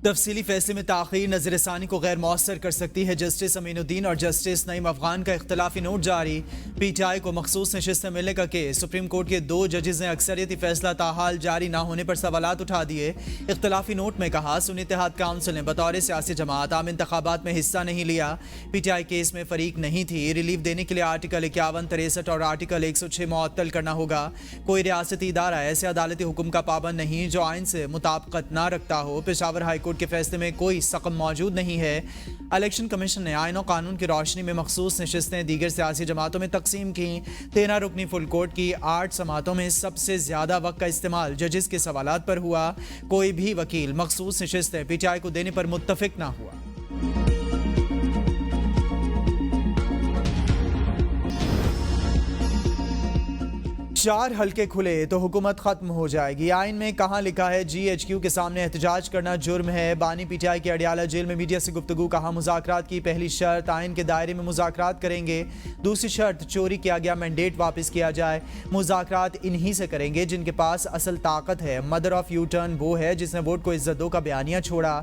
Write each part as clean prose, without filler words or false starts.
तफसीली फैसले में ताख़ीर नज़रसानी को गैर मौसर कर सकती है। जस्टिस अमीनुद्दीन और जस्टिस नईम अफगान का इख्तलाफी नोट जारी। PTI को मखसूस नशिस्त मिलने का केस। सुप्रीम कोर्ट के 2 जजेस ने अक्सरियती फैसला ताहाल जारी ना होने पर सवालात उठा दिए। इख्तलाफी नोट में कहा, सुन्नी इत्तेहाद काउंसिल ने बतौर सियासी जमात आम इंतखाबात में हिस्सा नहीं लिया। PTI केस में फरीक नहीं थी। रिलीफ देने के लिए आर्टिकल 51, 63 और आर्टिकल 106 मुअत्तल करना होगा। कोई रियासती इदारा ऐसे अदालती हुक्म का पाबंद नहीं जो आइन से मुताबिकत ना रखता हो। पेशावर हाई कोर्ट के फैसले में कोई सकम मौजूद नहीं है। इलेक्शन कमीशन ने आइन और कानून की रोशनी में मखसूस नशिस्तें दीगर सियासी जमातों में तकसीम की। 13 रुकनी फुल कोर्ट की 8 समातों में सबसे ज्यादा वक्त का इस्तेमाल जजेस के सवालात पर हुआ। कोई भी वकील मखसूस नशिस्तें PTI को देने पर मुत्तफिक ना हुआ। 4 हल्के खुले तो हुकूमत खत्म हो जाएगी। आइन में कहाँ लिखा है GHQ के सामने एहतजाज करना जुर्म है। बानी PTI के अडियाला जेल में मीडिया से गुफ्तगू। कहा, मुज़ाकरात की पहली शर्त आइन के दायरे में मुज़ाकरात करेंगे। दूसरी शर्त चोरी किया गया मैंडेट वापस किया जाए। मुज़ाकरात इन्हीं से करेंगे जिनके पास असल ताकत है। मदर ऑफ यू टर्न वो है जिसने वोट को इज्जत दो का बयानिया छोड़ा।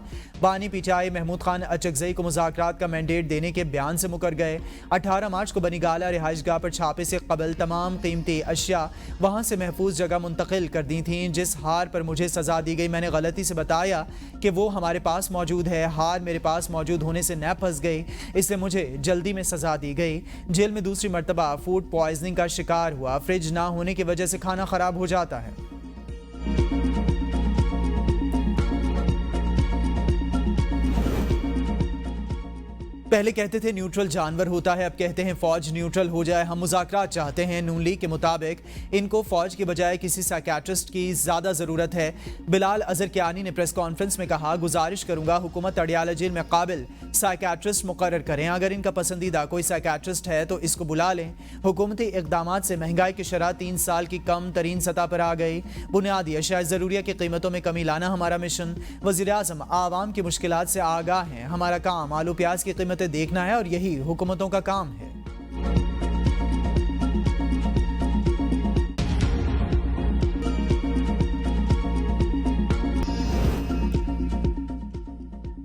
बानी PTI महमूद खान अचकजई को मुज़ाकरात का मैंडेट देने के बयान से मुकर गए। 18 मार्च को बनीगाला रिहाइशगाह पर छापे से कबल तमाम कीमती अशिया वहां से महफूज जगह मुंतकिल कर दी थी। जिस हार पर मुझे सजा दी गई, मैंने गलती से बताया कि वो हमारे पास मौजूद है। हार मेरे पास मौजूद होने से न फंस गई, इसलिए मुझे जल्दी में सजा दी गई। जेल में दूसरी मरतबा फूड पॉइजनिंग का शिकार हुआ। फ्रिज ना होने की वजह से खाना खराब हो जाता है। पहले कहते थे न्यूट्रल जानवर होता है, अब कहते हैं फौज न्यूट्रल हो जाए। हम मुज़ाकरात चाहते हैं। नून लीग के मुताबिक इनको फौज के बजाय किसी साइकियाट्रिस्ट की ज़्यादा ज़रूरत है। बिलाल अजहर कियानी ने प्रेस कॉन्फ्रेंस में कहा, गुजारिश करूंगा हुकूमत अडियाला जेल में काबिल साइकियाट्रिस्ट मुकर्रर करें। अगर इनका पसंदीदा कोई साइकियाट्रिस्ट है तो इसको बुला लें। हुकूमती इक़दामात से महंगाई की शरह 3 साल की कम तरीन सतह पर आ गई। बुनियादी अशिया ज़रूरिया की कीमतों में कमी लाना हमारा मिशन। वज़ीर-ए-आज़म आवाम की मुश्किलात से आगाह हैं। हमारा काम आलू प्याज की कीमत देखना है और यही हुकूमतों का काम है।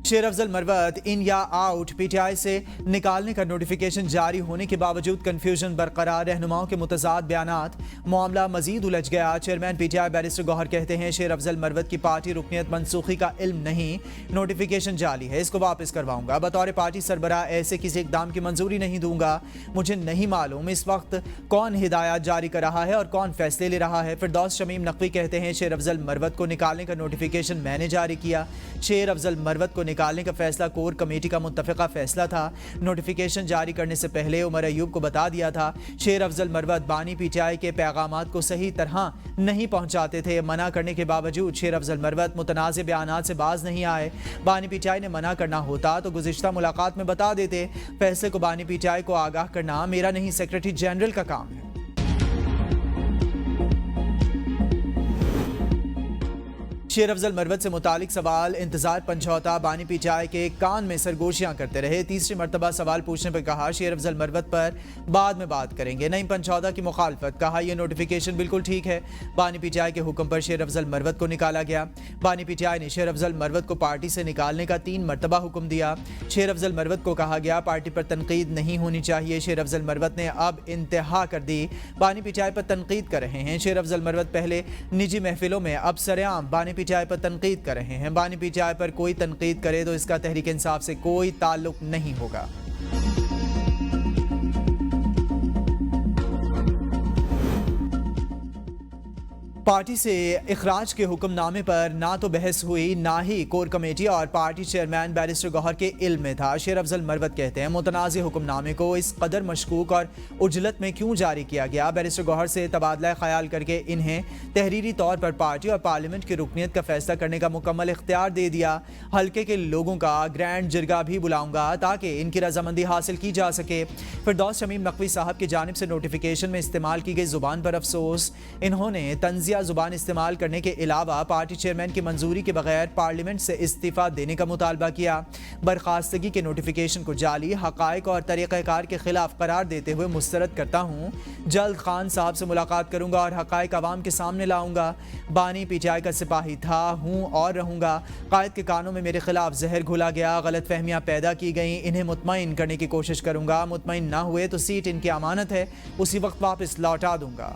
शेर अफजल मरवत इन या आउट। PTI से निकालने का नोटिफिकेशन जारी होने के बावजूद कंफ्यूजन बरकरार। रहनुमाओं के मुतजाद बयानात, मामला मजीद उलझ गया। चेयरमैन PTI बैरिस्टर गौहर कहते हैं, शेर अफजल मरवत की पार्टी रुकनियत मनसूखी का इल्म नहीं। नोटिफिकेशन जारी है, इसको वापस करवाऊंगा। बतौर पार्टी सरबराह ऐसे किसी इकदाम की मंजूरी नहीं दूंगा। मुझे नहीं मालूम इस वक्त कौन हिदायत जारी कर रहा है और कौन फैसले ले रहा है। फिरदौस शमीम नकवी कहते हैं, शेर अफजल मरवत को निकालने का नोटिफिकेशन मैंने जारी किया। शेर अफजल मरवत को निकालने का फैसला कोर कमेटी का मुत्तफिका फैसला था। नोटिफिकेशन जारी करने से पहले उमर अयूब को बता दिया था। शेर अफजल मरवत बानी PTI के पैगामात को सही तरह नहीं पहुंचाते थे। मना करने के बावजूद शेर अफजल मरवत मुतनाज़ बयानात से बाज नहीं आए। बानी PTI ने मना करना होता तो गुज़िश्ता मुलाकात में बता देते। फैसले को बानी PTI को आगाह करना मेरा नहीं, सेक्रेटरी जनरल का काम है। शेर अफजल मरवत से मुतालिक सवाल, इंतजार पंचौता। बानी PTI के कान में सरगोशियां करते रहे। तीसरी मरतबा सवाल पूछने पर कहा, शेर अफजल मरवत पर बाद में बात करेंगे। नईम पंचौता की मुखालफत। कहा, यह नोटिफिकेशन बिल्कुल ठीक है। बानी PTI के हुक्म पर शेर अफजल मरवत को निकाला गया। बानी PTI ने शेर अफजल मरवत को पार्टी से निकालने का 3 मरतबा हुक्म दिया। शेर अफजल मरवत को कहा गया, पार्टी पर तनकीद नहीं होनी चाहिए। शेर अफजल मरवत ने अब इंतहा कर दी। बानी PTI पर तनकीद कर रहे हैं। शेर अफजल मरवत पहले निजी महफिलों में, अब सरेआम बानी PTI पर तनकीद कर रहे हैं। बानी PTI पर कोई तनकीद करे तो इसका तहरीक इंसाफ से कोई ताल्लुक नहीं होगा। पार्टी से इखराज के हुक्मनामे पर ना तो बहस हुई, ना ही कोर कमेटी और पार्टी चेयरमैन बैरिस्टर गौहर के इल्म में था। शेर अफजल मरवत कहते हैं, मुतनाज़ हुक्मनामे को इस कदर मशकूक और उजलत में क्यों जारी किया गया। बैरिस्टर गौहर से तबादला ख्याल करके इन्हें तहरीरी तौर पर पार्टी और पार्लियामेंट की रुकनियत का फैसला करने का मुकम्मल इख्तियार दे दिया। हल्के के लोगों का ग्रैंड जिरगा भी बुलाऊंगा ताकि इनकी रजामंदी हासिल की जा सके। फिरदौस शमीम नकवी साहब की जानिब से नोटिफिकेशन में इस्तेमाल की गई जुबान पर अफसोस। इन्होंने तंजिया घटिया जुबान इस्तेमाल करने के अलावा पार्टी चेयरमैन की मंजूरी के बगैर पार्लियामेंट से इस्तीफा देने का मुतालबा किया। बर्खास्तगी के नोटिफिकेशन को जाली, हकायक और तरीक़ाकार के खिलाफ करार देते हुए मुस्तरद करता हूँ। जल्द खान साहब से मुलाकात करूँगा और हकायक अवाम के सामने लाऊंगा। बानी PTI का सिपाही था, हूँ और रहूँगा। कायद के कानों में मेरे खिलाफ जहर घोला गया, गलत फहमियाँ पैदा की गई, इन्हें मुतमईन करने की कोशिश करूँगा। मुतमईन ना हुए तो सीट इनकी अमानत है, उसी वक्त वापस लौटा दूंगा।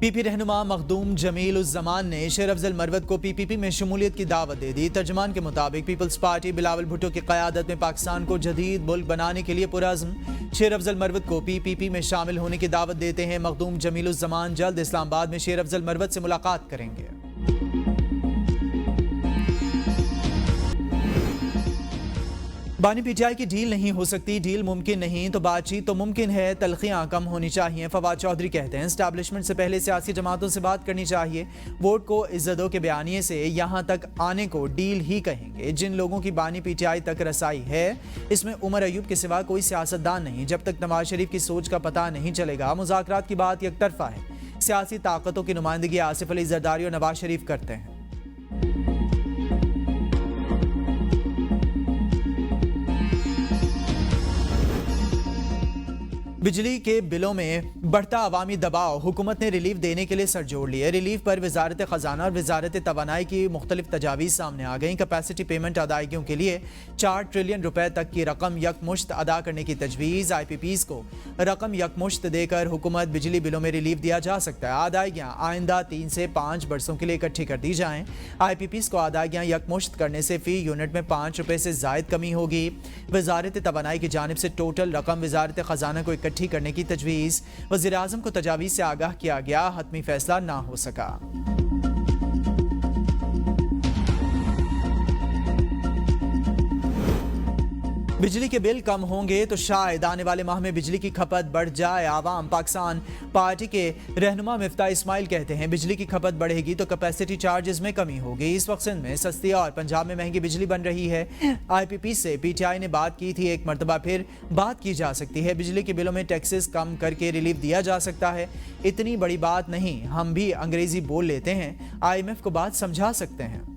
PP रहनुमा मखदूम जमील उस जमान ने शेर अफजल मरवत को PPP में शमूलियत की दावत दे दी। तर्जमान के मुताबिक पीपल्स पार्टी बिलावल भुट्टो की क़यादत में पाकिस्तान को जदीद मुल्क बनाने के लिए पुरअज़्म। शेर अफजल मरवत को PPP में शामिल होने की दावत देते हैं मखदूम जमील उस जमान जल्द इस्लामाबाद में शेर अफजल मरवत से मुलाकात करेंगे। बानी PTI की डील नहीं हो सकती, डील मुमकिन नहीं तो बातचीत तो मुमकिन है, तलखियां कम होनी चाहिए। फवाद चौधरी कहते हैं एस्टैब्लिशमेंट से पहले सियासी जमातों से बात करनी चाहिए। वोट को इज्जतों के बयानिए से यहाँ तक आने को डील ही कहेंगे। जिन लोगों की बानी PTI तक रसाई है, इसमें उमर अयूब के सिवा कोई सियासतदान नहीं। जब तक नवाज शरीफ की सोच का पता नहीं चलेगा, मुज़ाकरात की बात एकतरफा है। सियासी ताकतों की नुमाइंदगी आसिफ अली जरदारी और नवाज शरीफ करते हैं। बिजली के बिलों में बढ़ता अवामी दबाव, हुकूमत ने रिलीफ देने के लिए सर जोड़ लिए। रिलीफ पर वजारत खजाना और वजारत तवानाई की मुख्तलिफ तजावीज़ सामने आ गई। कैपेसिटी पेमेंट अदायगियों के लिए 4 ट्रिलियन रुपए तक की रकम यकमुश्त अदा करने की तजवीज़। IPPs को रकम यकमुश्त देकर हुकूमत बिजली बिलों में रिलीफ दिया जा सकता है। अदायगियाँ आइंदा 3 से 5 बरसों के लिए इकट्ठी कर दी जाएँ। IPPs को अदायगियाँ यकमुश्त करने से फ़ी यूनिट में 5 रुपये से ज़ायद कमी होगी। वजारत तवानाई की जानिब से टोटल रकम वजारत खजाना को इकट्ठी करने की तजवीज़। वज़ीर आज़म को तजावीज़ से आगाह किया गया, हतमी फैसला ना हो सका। बिजली के बिल कम होंगे तो शायद आने वाले माह में बिजली की खपत बढ़ जाए। आवाम पाकिस्तान पार्टी के रहनुमा मिफ्ता इस्माइल कहते हैं बिजली की खपत बढ़ेगी तो कैपेसिटी चार्जेस में कमी होगी। इस वक्त सिंध में सस्ती और पंजाब में महंगी बिजली बन रही है। IPP से PTI ने बात की थी, एक मरतबा फिर बात की जा सकती है। बिजली के बिलों में टैक्सेस कम करके रिलीफ दिया जा सकता है, इतनी बड़ी बात नहीं। हम भी अंग्रेजी बोल लेते हैं, IMF को बात समझा सकते हैं।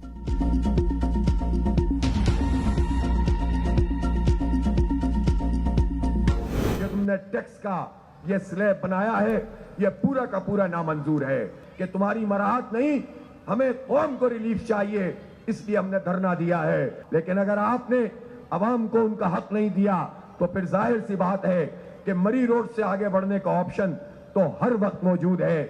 टैक्स का ये स्लैब बनाया है, ये पूरा का पूरा नामंजूर है कि तुम्हारी मराहत नहीं, हमें कौम को रिलीफ चाहिए, इसलिए हमने धरना दिया है। लेकिन अगर आपने अवाम को उनका हक नहीं दिया तो फिर जाहिर सी बात है कि मरी रोड से आगे बढ़ने का ऑप्शन तो हर वक्त मौजूद है।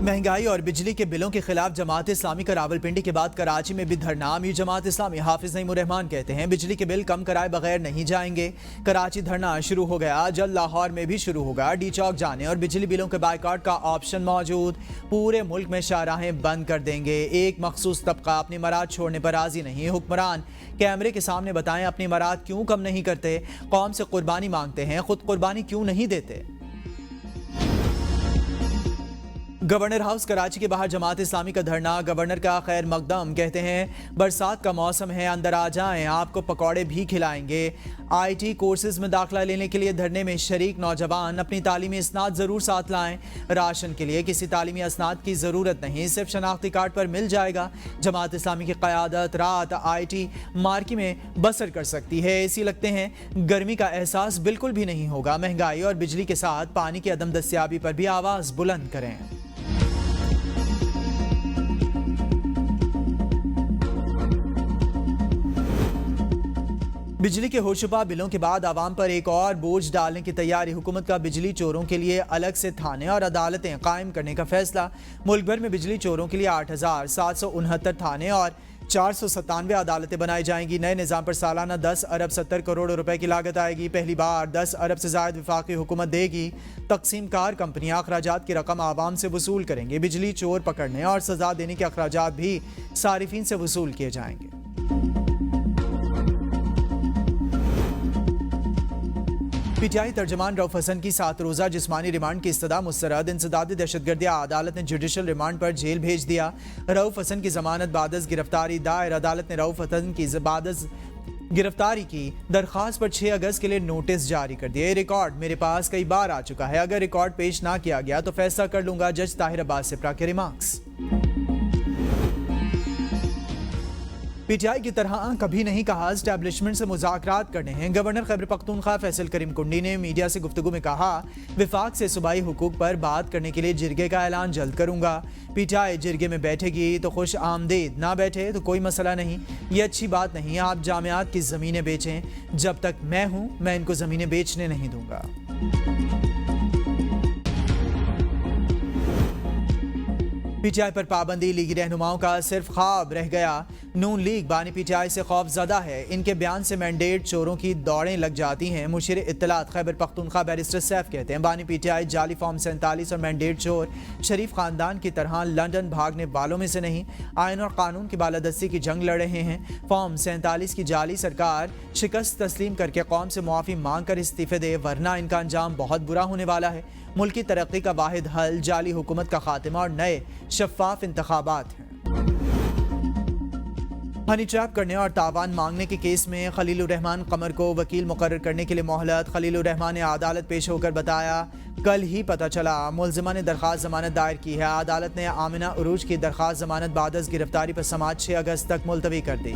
महंगाई और बिजली के बिलों के खिलाफ जमात इस्लामी का रावलपिंडी के बाद कराची में भी धरना। अमीर जमात इस्लामी हाफिज नईमुर रहमान कहते हैं बिजली के बिल कम कराए बगैर नहीं जाएंगे। कराची धरना शुरू हो गया, जल्द लाहौर में भी शुरू होगा। डी चौक जाने और बिजली बिलों के बाइकआउट का ऑप्शन मौजूद। पूरे मुल्क में शाहराहें बंद कर देंगे। एक मखसूस तबका अपनी मराद छोड़ने पर राजी नहीं। हुक्मरान कैमरे के सामने बताएं अपनी मराद क्यों कम नहीं करते। कौम से कुर्बानी मांगते हैं, खुद कुर्बानी क्यों नहीं देते। गवर्नर हाउस कराची के बाहर जमात इस्लामी का धरना। गवर्नर का खैर मकदम, कहते हैं बरसात का मौसम है, अंदर आ जाएं, आपको पकौड़े भी खिलाएंगे। IT कोर्सेज में दाखिला लेने के लिए धरने में शरीक नौजवान अपनी तालीमी इसनाद ज़रूर साथ लाएं। राशन के लिए किसी तालीमी इसनाद की ज़रूरत नहीं, सिर्फ शनाख्ती कार्ड पर मिल जाएगा। जमात इस्लामी की क़यादत रात IT मार्की में बसर कर सकती है। ऐसी लगते हैं गर्मी का एहसास बिल्कुल भी नहीं होगा। महंगाई और बिजली के साथ पानी की अदम दस्तियाबी पर भी आवाज़ बुलंद करें। बिजली के होशुबा बिलों के बाद आवाम पर एक और बोझ डालने की तैयारी। हुकूमत का बिजली चोरों के लिए अलग से थाने और अदालतें कायम करने का फैसला। मुल्क भर में बिजली चोरों के लिए 8,769 थाने और 497 अदालतें बनाई जाएंगी। नए निज़ाम पर सालाना 10 अरब 70 करोड़ रुपए की लागत आएगी। पहली बार 10 अरब से ज़ायद वफाकी हुकूमत देगी। तकसीम कार कंपनियां अखराजात की रकम आवाम से वसूल करेंगे। बिजली चोर पकड़ने और सजा देने के अखराजात भी सारिफीन से वसूल किए जाएंगे। पीटीआई तर्जमान रऊफ हसन की 7 रोज़ा जिस्मानी रिमांड की इस्तदा मुस्तरद। इंसदादी दहशतगर्दी अदालत ने जुडिशल रिमांड पर जेल भेज दिया। रऊफ हसन की जमानत बादस गिरफ्तारी दायर। अदालत ने रऊफ हसन की बादस गिरफ्तारी की दरख्वास्त पर 6 अगस्त के लिए नोटिस जारी कर दिया। रिकॉर्ड मेरे पास कई बार आ चुका है, अगर रिकॉर्ड पेश ना किया गया तो फैसला कर लूंगा। जज ताहिर अब्बास सिप्रा के रिमार्क्स। पीटीआई की तरह कभी नहीं कहा एस्टैब्लिशमेंट से मुज़ाकरात करने हैं। गवर्नर खैबर पख्तूनख्वा फैसल करीम कुंडी ने मीडिया से गुफ्तगू में कहा, विफाक से सूबाई हुकूक पर बात करने के लिए जिरगे का ऐलान जल्द करूंगा। पीटीआई जिरगे में बैठेगी तो खुश आमदेद, ना बैठे तो कोई मसला नहीं। ये अच्छी बात नहीं। आप जामियात की ज़मीनें बेचें, जब तक मैं हूं मैं इनको ज़मीनें बेचने नहीं दूंगा। पीटीआई पर पाबंदी लीगी रहनुमाओं का सिर्फ ख्वाब रह गया। नून लीग बानी पीटीआई से खौफजदा है। इनके बयान से मैंडेट चोरों की दौड़ें लग जाती हैं। मुशीर इत्तलात खैबर पख्तूनख्वा बैरिस्टर सैफ कहते हैं, बानी पीटीआई जाली फॉर्म 47 और मैंडेट चोर शरीफ खानदान की तरह लंदन भागने वालों में से नहीं, आयन और कानून की बालादस्ती की जंग लड़ रहे हैं। फॉर्म 47 की जाली सरकार शिकस्त तस्लीम करके कौम से मुआफ़ी मांग कर इस्तीफे दे, वरना इनका अंजाम बहुत बुरा होने वाला है। मुल्क की तरक्की का वाहिद हल जाली हुकूमत का खात्मा और नए शफाफ इंतखाबात हैं। हनी ट्रैप करने और तावान मांगने के केस में खलीलुर रहमान कमर को वकील मुकर्रर करने के लिए मोहलत। खलीलुर रहमान ने अदालत पेश होकर बताया, कल ही पता चला मुलजिमा ने दरख्वास्त जमानत दायर की है। अदालत ने आमिना उरूज की दरख्वास्त जमानत बादस गिरफ्तारी पर समाअत 6 अगस्त तक मुलतवी कर दी।